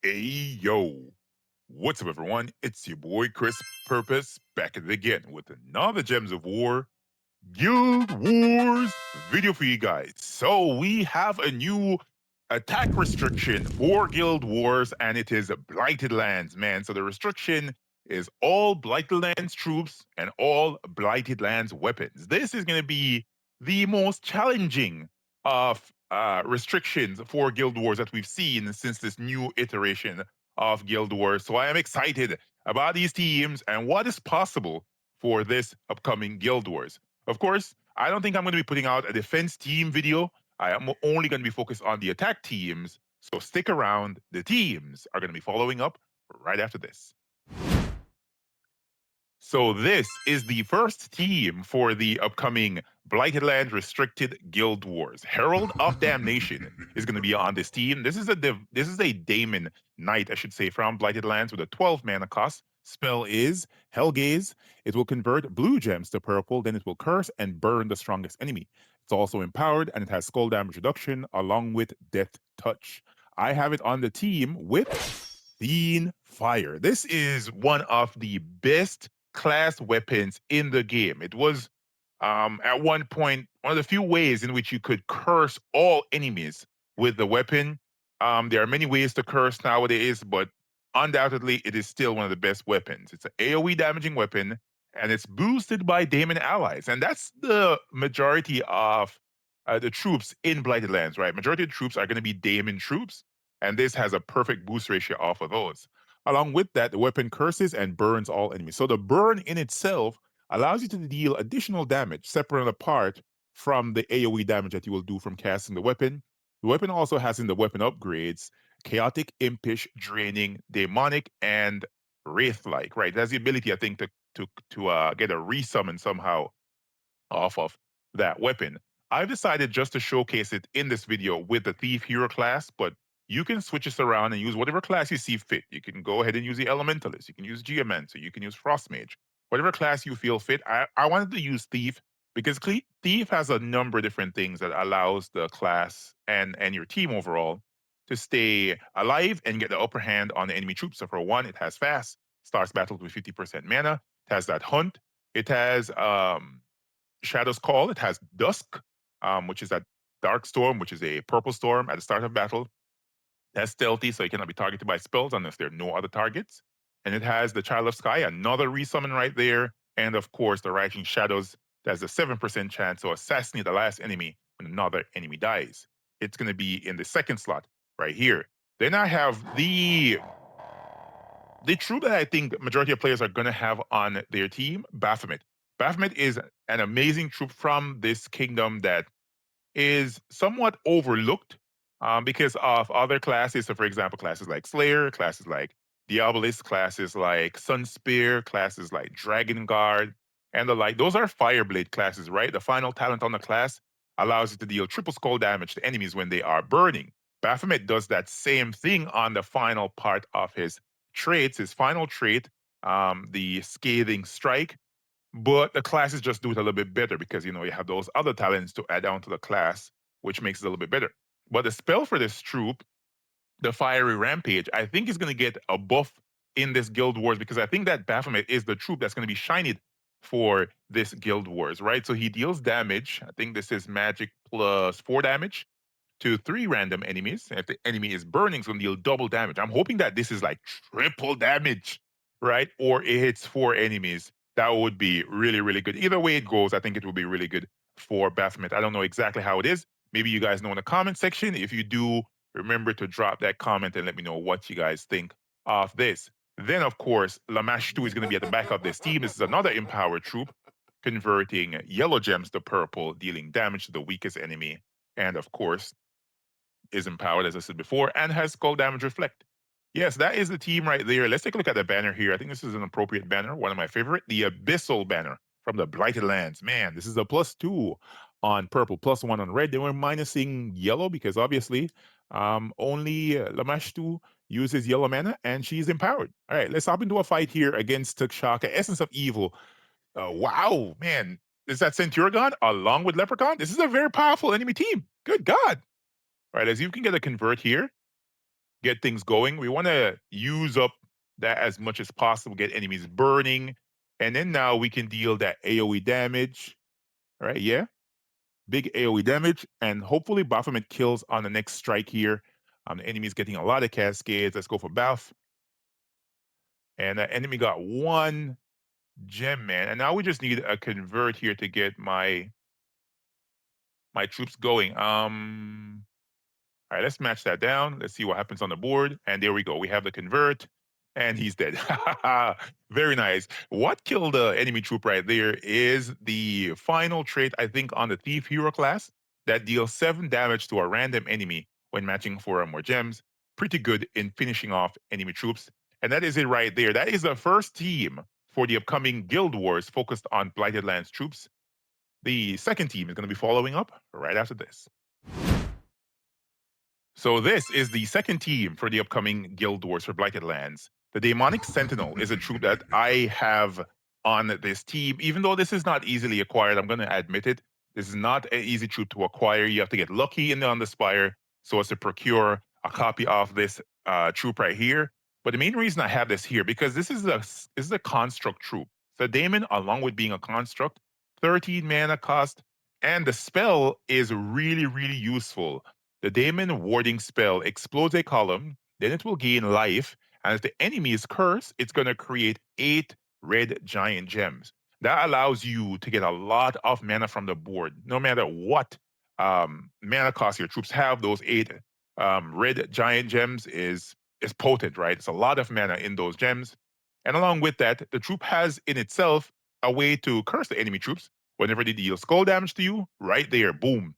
Hey yo, what's up everyone? It's your boy CrispPurpose back at it again with another Gems of War Guild Wars video for you guys. So we have a new attack restriction for Guild Wars and it is Blighted Lands, man. So the restriction is all Blighted Lands troops and all Blighted Lands weapons. This is going to be the most challenging of restrictions for Guild Wars that we've seen since this new iteration of Guild Wars. So I am excited about these teams and what is possible for this upcoming Guild Wars. Of course, I don't think I'm going to be putting out a defense team video. I am only going to be focused on the attack teams. So stick around. The teams are going to be following up right after this. So this is the first team for the upcoming Blighted Land Restricted Guild Wars. Herald of Damation is going to be on this team. This is a Daemon Knight, I should say, from Blighted Lands with a 12 mana cost. Spell is Hellgaze. It will convert blue gems to purple, then it will curse and burn the strongest enemy. It's also empowered and it has skull damage reduction along with Death Touch. I have it on the team with Fiend Fire. This is one of the best class weapons in the game. It was at one point one of the few ways in which you could curse all enemies with the weapon. There are many ways to curse nowadays, but undoubtedly it is still one of the best weapons. It's an AoE damaging weapon and it's boosted by Daemon allies. And that's the majority of the troops in Blighted Lands, right? Majority of the troops are going to be Daemon troops, and this has a perfect boost ratio off of those. Along with that, the weapon curses and burns all enemies. So the burn in itself allows you to deal additional damage separate and apart from the AoE damage that you will do from casting the weapon. The weapon also has in the weapon upgrades chaotic, impish, draining, demonic, and wraith-like. Right, it has the ability, I think, to get a resummon somehow off of that weapon. I've decided just to showcase it in this video with the Thief Hero class, but you can switch this around and use whatever class you see fit. You can go ahead and use the Elementalist, you can use Geomancer, you can use Frostmage, whatever class you feel fit. I wanted to use Thief because Thief has a number of different things that allows the class and your team overall to stay alive and get the upper hand on the enemy troops. So for one, it has fast, starts battles with 50% mana, it has that hunt, it has Shadow's Call. It has Dusk, which is that dark storm, which is a purple storm at the start of battle. It has Stealthy, so it cannot be targeted by spells unless there are no other targets. And it has the Child of Sky, another resummon right there. And of course, the Rising Shadows, that's a 7% chance to assassinate the last enemy when another enemy dies. It's going to be in the second slot right here. Then I have the troop that I think majority of players are going to have on their team, Baphomet. Baphomet is an amazing troop from this kingdom that is somewhat overlooked because of other classes. So, for example, classes like Slayer, classes like Diabolist, classes like Sunspear, classes like Dragon Guard, and the like. Those are Fireblade classes, right? The final talent on the class allows you to deal triple skull damage to enemies when they are burning. Baphomet does that same thing on the final part of his traits, his final trait, the Scathing Strike, but the classes just do it a little bit better because you have those other talents to add on to the class, which makes it a little bit better. But the spell for this troop, the Fiery Rampage, I think is going to get a buff in this Guild Wars because I think that Baphomet is the troop that's going to be shinied for this Guild Wars, right? So he deals damage. I think this is magic plus 4 damage to 3 random enemies. And if the enemy is burning, it's going to deal double damage. I'm hoping that this is like triple damage, right? Or it hits 4 enemies. That would be really, really good. Either way it goes, I think it will be really good for Baphomet. I don't know exactly how it is. Maybe you guys know in the comment section. If you do, remember to drop that comment and let me know what you guys think of this. Then, of course, Lamash 2 is going to be at the back of this team. This is another empowered troop, converting yellow gems to purple, dealing damage to the weakest enemy. And of course, is empowered, as I said before, and has skull damage reflect. Yes, that is the team right there. Let's take a look at the banner here. I think this is an appropriate banner, one of my favorite, the Abyssal banner from the Blighted Lands. Man, this is a +2 on purple, +1 on red. Then we're minusing yellow because obviously only Lamashtu uses yellow mana and she's empowered. All right, let's hop into a fight here against Tukshaka, Essence of Evil. Wow, man. Is that Centurion along with Leprechaun? This is a very powerful enemy team. Good God. Right, as you can get a convert here, get things going. We want to use up that as much as possible, get enemies burning, and then now we can deal that AoE damage. All right, yeah, big AoE damage, and hopefully Baphomet kills on the next strike here. The enemy's getting a lot of cascades. Let's go for Baph. And the enemy got one gem, man. And now we just need a convert here to get my troops going. All right, let's match that down. Let's see what happens on the board. And there we go. We have the convert, and he's dead. Very nice. What killed the enemy troop right there is the final trait, I think, on the Thief Hero class that deals 7 damage to a random enemy when matching 4 or more gems. Pretty good in finishing off enemy troops. And that is it right there. That is the first team for the upcoming Guild Wars focused on Blighted Lands troops. The second team is going to be following up right after this. So this is the second team for the upcoming Guild Wars for Blighted Lands. The Demonic Sentinel is a troop that I have on this team. Even though this is not easily acquired, I'm going to admit it. This is not an easy troop to acquire. You have to get lucky on the Spire so as to procure a copy of this troop right here. But the main reason I have this here, because this is a construct troop. So Daemon, along with being a construct, 13 mana cost, and the spell is really, really useful. The Daemon warding spell explodes a column, then it will gain life, and if the enemy is cursed, it's going to create 8 red giant gems. That allows you to get a lot of mana from the board, no matter what mana cost your troops have. Those 8 red giant gems is potent, right? It's a lot of mana in those gems, and along with that, the troop has in itself a way to curse the enemy troops whenever they deal skull damage to you. Right there, boom,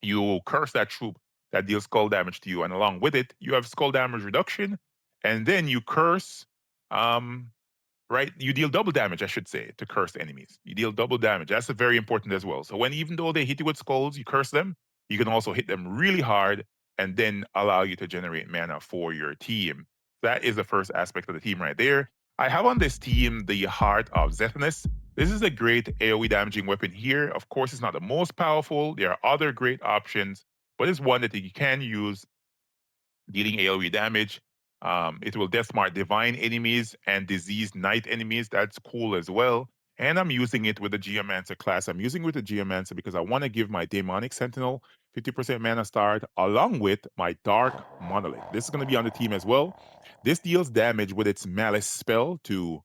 you curse that troop that deals skull damage to you, and along with it, you have skull damage reduction, and then you curse, um, right? You deal double damage, I should say, to cursed enemies. You deal double damage. That's very important as well. So when even though they hit you with skulls, you curse them, you can also hit them really hard and then allow you to generate mana for your team. That is the first aspect of the team right there. I have on this team the Heart of Zethanus. This is a great AoE damaging weapon here. Of course, it's not the most powerful. There are other great options, but it's one that you can use dealing AoE damage. It will Death Smart Divine enemies and Diseased Knight enemies. That's cool as well. And I'm using it with the Geomancer class. I'm using it with the Geomancer because I want to give my Demonic Sentinel 50% mana start along with my Dark Monolith. This is going to be on the team as well. This deals damage with its Malice spell to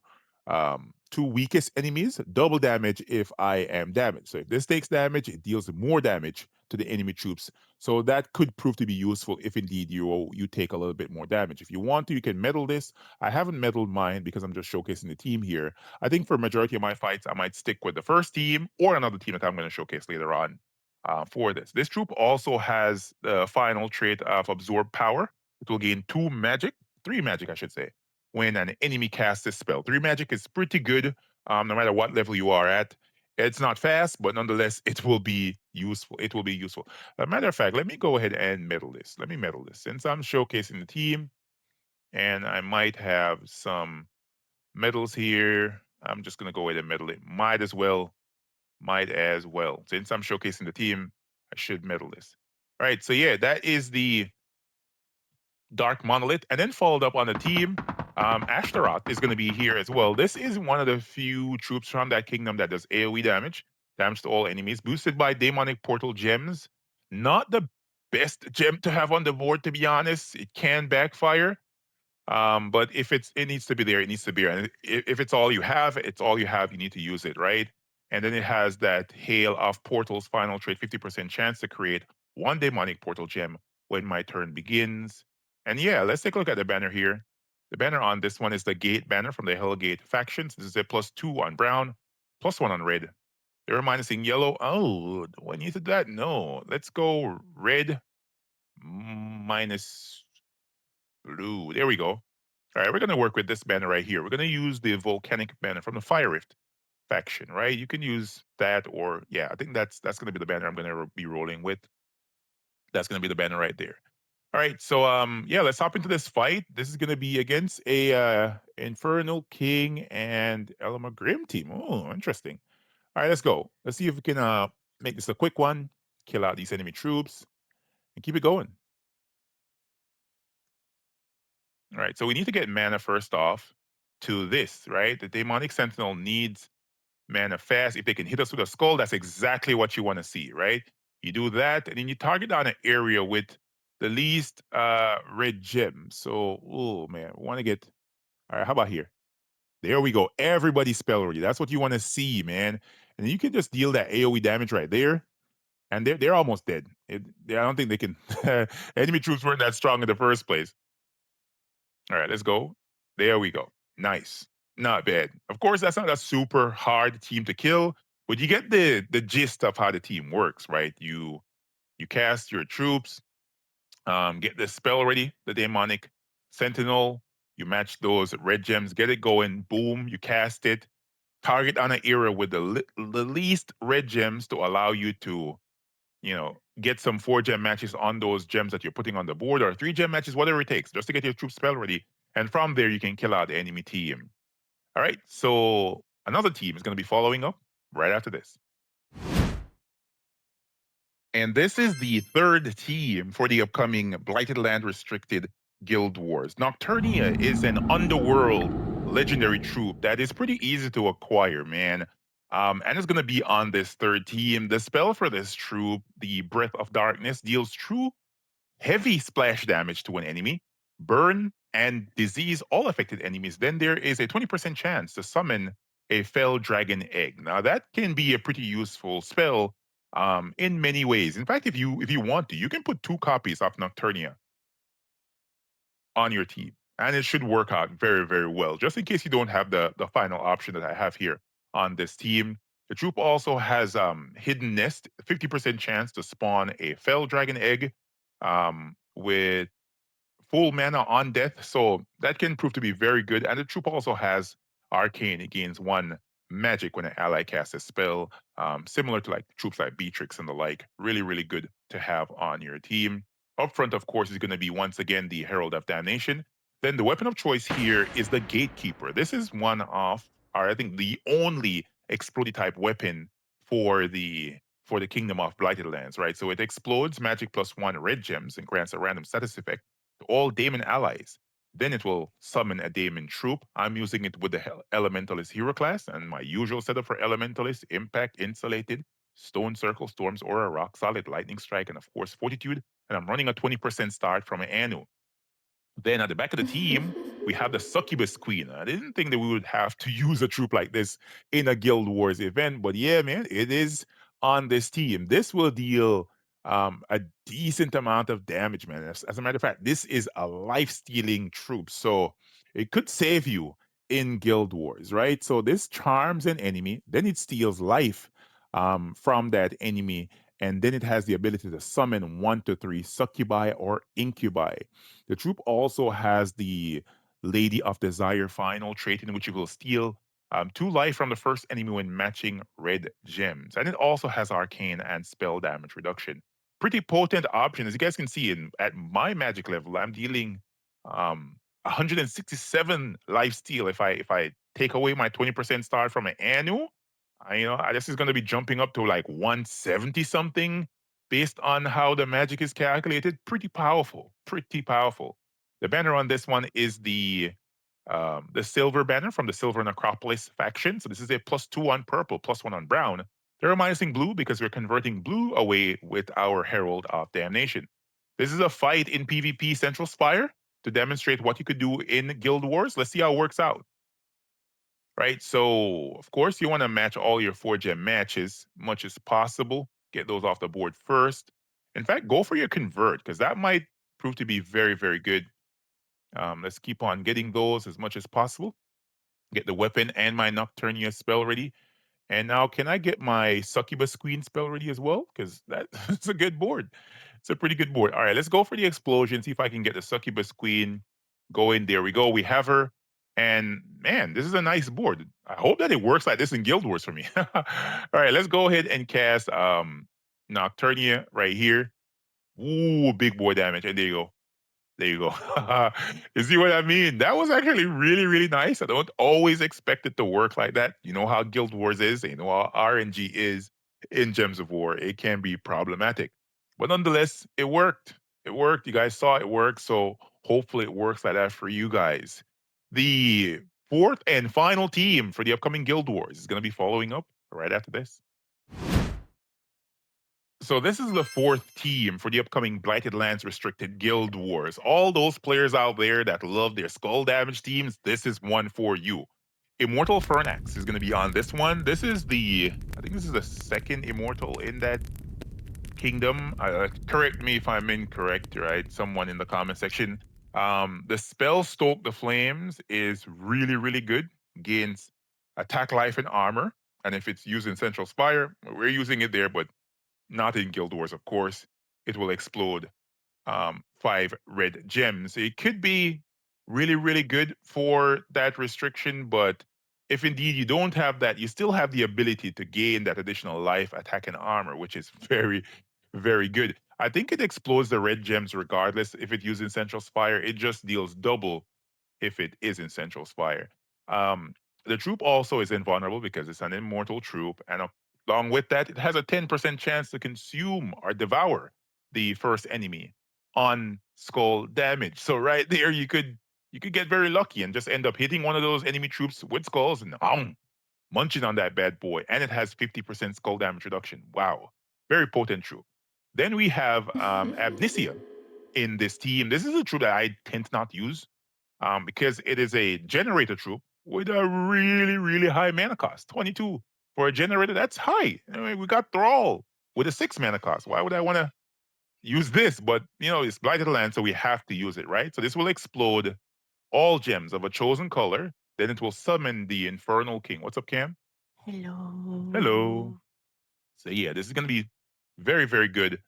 2 weakest enemies, double damage if I am damaged. So if this takes damage, it deals more damage to the enemy troops. So that could prove to be useful if indeed you take a little bit more damage. If you want to, you can medal this. I haven't medaled mine because I'm just showcasing the team here. I think for majority of my fights, I might stick with the first team or another team that I'm going to showcase later on for this. This troop also has the final trait of Absorb Power. It will gain 2 magic, 3 magic, I should say, when an enemy casts this spell. 3 magic is pretty good, no matter what level you are at. It's not fast, but nonetheless, it will be useful. It will be useful. As a matter of fact, let me go ahead and medal this. Let me medal this. Since I'm showcasing the team, and I might have some medals here, I'm just going to go ahead and medal it. Might as well. Might as well. Since I'm showcasing the team, I should medal this. All right, so yeah, that is the Dark Monolith, and then followed up on the team. Ashtaroth is going to be here as well. This is one of the few troops from that kingdom that does AoE damage, damage to all enemies, boosted by Demonic Portal gems. Not the best gem to have on the board, to be honest. It can backfire, but if it needs to be there, it needs to be there. And if it's all you have, it's all you have. You need to use it, right? And then it has that Hail of Portals final trait, 50% chance to create 1 Demonic Portal gem when my turn begins. And yeah, let's take a look at the banner here. The banner on this one is the Gate banner from the Hellgate factions. This is a +2 on brown, +1 on red. They're minusing yellow. Oh, do I need to do that? No. Let's go red minus blue. There we go. All right, we're going to work with this banner right here. We're going to use the Volcanic banner from the Fire Rift faction, right? You can use that, or yeah, I think that's going to be the banner I'm going to be rolling with. That's going to be the banner right there. All right, so yeah, let's hop into this fight. This is going to be against a Infernal King and Elma Grim team. Oh, interesting. All right, let's go. Let's see if we can make this a quick one, kill out these enemy troops, and keep it going. All right, so we need to get mana first off to this, right? The Demonic Sentinel needs mana fast. If they can hit us with a skull, that's exactly what you want to see, right? You do that, and then you target on an area with the least red gem. So, oh man, we want to get. All right, how about here? There we go. Everybody spell ready. That's what you want to see, man. And you can just deal that AoE damage right there, and they're almost dead. I don't think they can. Enemy troops weren't that strong in the first place. All right, let's go. There we go. Nice. Not bad. Of course, that's not a super hard team to kill, but you get the gist of how the team works, right? You cast your troops, get the spell ready, the demonic sentinel. You match those red gems, get it going. Boom, you cast it. Target on an era with the least red gems to allow you to get some 4 gem matches on those gems that you're putting on the board, or 3 gem matches, whatever it takes, just to get your troop spell ready. And from there, you can kill out the enemy team. All right, so another team is going to be following up right after this. And this is the third team for the upcoming Blighted Land Restricted Guild Wars. Nocturnia is an underworld legendary troop that is pretty easy to acquire, man. And it's going to be on this third team. The spell for this troop, the Breath of Darkness, deals true heavy splash damage to an enemy, burn, and disease all affected enemies. Then there is a 20% chance to summon a fell dragon egg. Now that can be a pretty useful spell in many ways. In fact, if you want to, you can put 2 copies of Nocturnia on your team, and it should work out very, very well. Just in case you don't have the final option that I have here on this team. The troop also has hidden nest, 50% chance to spawn a fell dragon egg with full mana on death, so that can prove to be very good. And the troop also has arcane; it gains 1 magic when an ally casts a spell, similar to like troops like Beatrix and the like. Really, really good to have on your team. Up front, of course, is going to be once again the Herald of Damnation. Then the weapon of choice here is the Gatekeeper. This is one of, or I think the only explodey type weapon for the Kingdom of Blighted Lands, right? So it explodes magic +1 red gems and grants a random status effect to all Daemon allies. Then it will summon a Daemon troop. I'm using it with the Elementalist hero class, and my usual setup for Elementalist: Impact, Insulated, Stone Circle, Storms Aura, Rock Solid, Lightning Strike, and of course Fortitude. And I'm running a 20% start from an Anu. Then at the back of the team, we have the Succubus Queen. I didn't think that we would have to use a troop like this in a Guild Wars event, but yeah, man, it is on this team. This will deal a decent amount of damage, man. As a matter of fact, this is a life-stealing troop, so it could save you in Guild Wars, right? So this charms an enemy, then it steals life from that enemy, and then it has the ability to summon 1 to 3 succubi or incubi. The troop also has the Lady of Desire final trait, in which you will steal 2 life from the first enemy when matching red gems. And it also has arcane and spell damage reduction. Pretty potent option. As you guys can see, at my magic level, I'm dealing 167 life steal. If I take away my 20% start from an annual, this is going to be jumping up to like 170 something based on how the magic is calculated. Pretty powerful, pretty powerful. The banner on this one is the silver banner from the Silver Necropolis faction. So this is a +2 on purple, +1 on brown. They're minusing blue because we're converting blue away with our Herald of Damnation. This is a fight in PvP Central Spire to demonstrate what you could do in Guild Wars. Let's see how it works out. Right, so of course you want to match all your 4 gem matches much as possible. Get those off the board first. In fact, go for your convert because that might prove to be very, very good. Let's keep on getting those as much as possible. Get the weapon and my Nocturnia spell ready. And now, can I get my Succubus Queen spell ready as well? Because that's a good board. It's a pretty good board. All right, let's go for the explosion. See if I can get the Succubus Queen going. There we go. We have her. And man, this is a nice board. I hope that it works like this in Guild Wars for me. All right, let's go ahead and cast Nocturnia right here. Ooh, big boy damage. And there you go. There you go. You see what I mean? That was actually really, really nice. I don't always expect it to work like that. You know how Guild Wars is, you know how RNG is in Gems of War. It can be problematic. But nonetheless, it worked. It worked. You guys saw it work. So Hopefully, it works like that for you guys. The fourth and final team for the upcoming Guild Wars is going to be following up right after this. So this is the fourth team for the upcoming Blighted Lands Restricted Guild Wars. All those players out there that love their skull damage teams, this is one for you. Immortal Fernax is going to be on this one. This is I think this is the second Immortal in that kingdom. Correct me if I'm incorrect, right? Someone in the comment section. The spell Stoke the Flames is really, really good. Gains attack, life, and armor. And if it's used in Central Spire, we're using it there, but not in Guild Wars, of course. It will explode 5 red gems. It could be really, really good for that restriction, but if indeed you don't have that, you still have the ability to gain that additional life, attack, and armor, which is very, very good. I think it explodes the red gems regardless if it uses Central Spire. It just deals double if it is in Central Spire. Um, the troop also is invulnerable because it's an immortal troop, and along with that, it has a 10% chance to consume or devour the first enemy on skull damage. So right there, you could get very lucky and just end up hitting one of those enemy troops with skulls and munching on that bad boy. And it has 50% skull damage reduction. Wow, very potent troop. Then we have Abnicia in this team. This is a troop that I tend to not use because it is a generator troop with a really, really high mana cost. 22 for a generator, that's high. I mean, we got Thrall with a 6 mana cost. Why would I want to use this? But, it's Blighted Land, so we have to use it, right? So this will explode all gems of a chosen color. Then it will summon the Infernal King. What's up, Cam? Hello. Hello. So yeah, this is going to be very, very good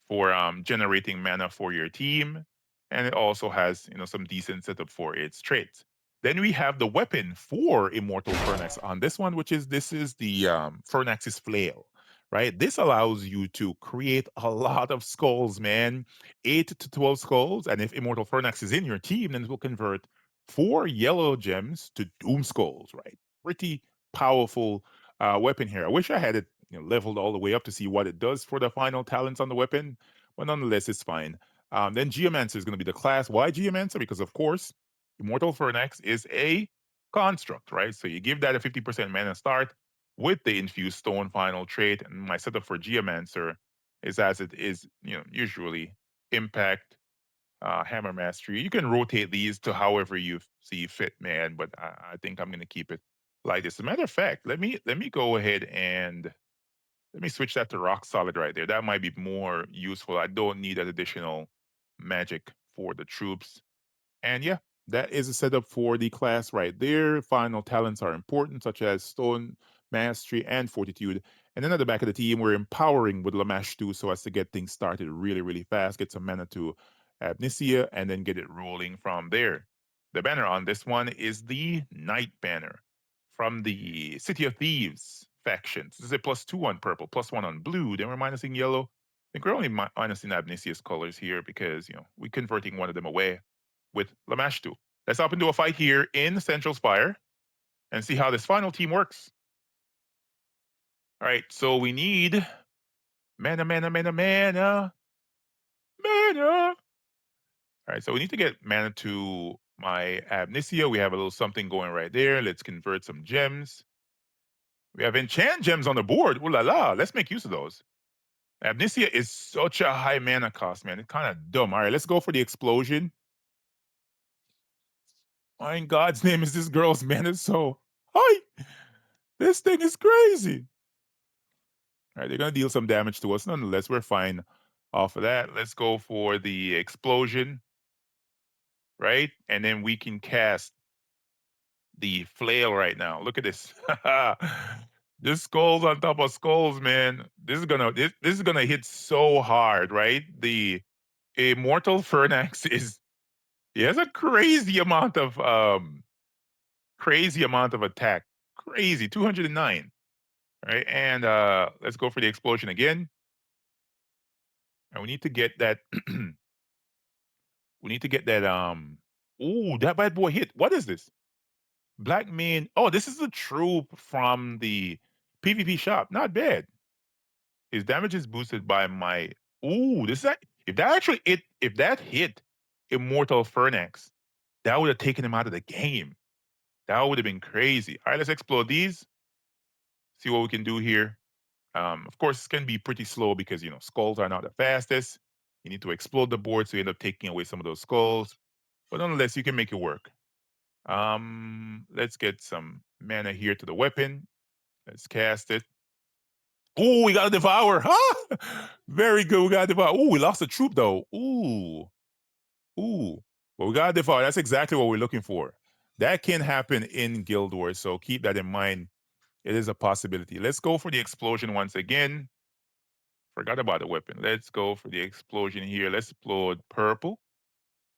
for generating mana for your team, and it also has some decent setup for its traits. Then we have the weapon for Immortal Fernax on this one, this is the Fernax's Flail, right? This allows you to create a lot of skulls, man, 8 to 12 skulls, and if Immortal Fernax is in your team, then it will convert 4 yellow gems to Doom Skulls, right? Pretty powerful weapon here. I wish I had it leveled all the way up to see what it does for the final talents on the weapon, but nonetheless, it's fine. Then Geomancer is going to be the class. Why Geomancer? Because, of course, Immortal Fernax is a construct, right? So you give that a 50% mana start with the Infused Stone final trait. And my setup for Geomancer is as it is, usually Impact, Hammer Mastery. You can rotate these to however you see fit, man, but I think I'm going to keep it like this. As a matter of fact, let me go ahead and let me switch that to rock solid right there. That might be more useful. I don't need that additional magic for the troops. And yeah, that is a setup for the class right there. Final talents are important, such as Stone Mastery and Fortitude. And then at the back of the team, we're empowering with Lamash too, so as to get things started really, really fast, get some mana to Abnicia, and then get it rolling from there. The banner on this one is the Night Banner from the City of Thieves factions. This is a +2 on purple, +1 on blue. Then we're minusing yellow. I think we're only minusing Abnicia's colors here because, we're converting one of them away with Lamashtu. Let's hop into a fight here in Central Spire and see how this final team works. All right, so we need mana, mana, mana, mana, mana. All right, so we need to get mana to my Abnicia. We have a little something going right there. Let's convert some gems. We have enchant gems on the board. Ooh la la, let's make use of those. Abnicia is such a high mana cost, man. It's kind of dumb. All right, let's go for the explosion. Why in God's name is this girl's mana so high? This thing is crazy. All right, they're going to deal some damage to us. Nonetheless, we're fine off of that. Let's go for the explosion, right? And then we can cast the flail right now. Look at this. This skulls on top of skulls, man. This is gonna hit so hard, right? The Immortal Fernax is he has a crazy amount of attack. Crazy, 209. Right? And let's go for the explosion again. And we need to get that we need to get that ooh, that bad boy hit. What is this? Black Man. Oh, this is the troop from the PvP shop. Not bad. His damage is boosted by my ooh, this is if that hit Immortal Fernax. That would have taken him out of the game. That would have been crazy. All right, let's explode these. See what we can do here. Of course, it's going to be pretty slow because, skulls are not the fastest. You need to explode the board, so you end up taking away some of those skulls. But nonetheless, you can make it work. Let's get some mana here to the weapon. Let's cast it. Oh, we got a devour. Huh? Very good. We got a devour. Oh, we lost a troop though. Ooh. But we got a devour. That's exactly what we're looking for. That can happen in Guild Wars, so keep that in mind. It is a possibility. Let's go for the explosion once again. Forgot about the weapon. Let's go for the explosion here. Let's explode purple.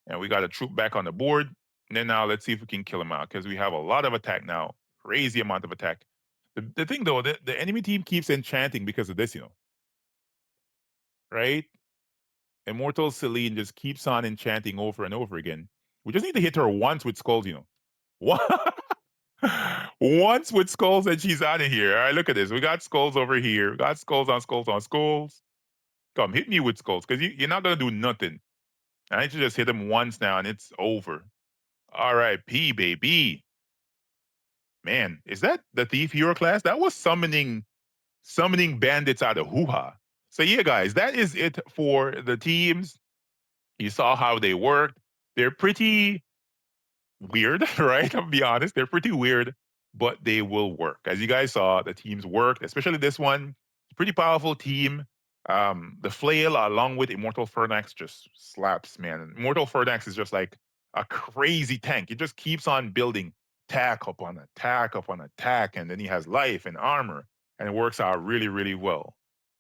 And we got a troop back on the board. And then now let's see if we can kill him out because we have a lot of attack now. Crazy amount of attack. The thing though, the enemy team keeps enchanting because of this, right? Immortal Celine just keeps on enchanting over and over again. We just need to hit her once with skulls. One- once with skulls and she's out of here. All right, look at this. We got skulls over here. We got skulls on skulls on skulls. Come, hit me with skulls because you're not going to do nothing. I need to just hit him once now and it's over. All right, P, baby. Man, is that the Thief Hero class? That was summoning bandits out of hoo-ha. So yeah, guys, that is it for the teams. You saw how they worked. They're pretty weird, right? I'll be honest. They're pretty weird, but they will work. As you guys saw, the teams worked, especially this one. Pretty powerful team. The flail along with Immortal Fernax just slaps, man. Immortal Fernax is just like a crazy tank. It just keeps on building attack upon attack upon attack, and then he has life and armor, and it works out really, really well.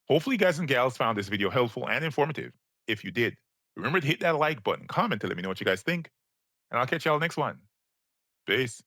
Hopefully, guys and gals found this video helpful and informative. If you did, remember to hit that like button, comment to let me know what you guys think, and I'll catch y'all next one. Peace.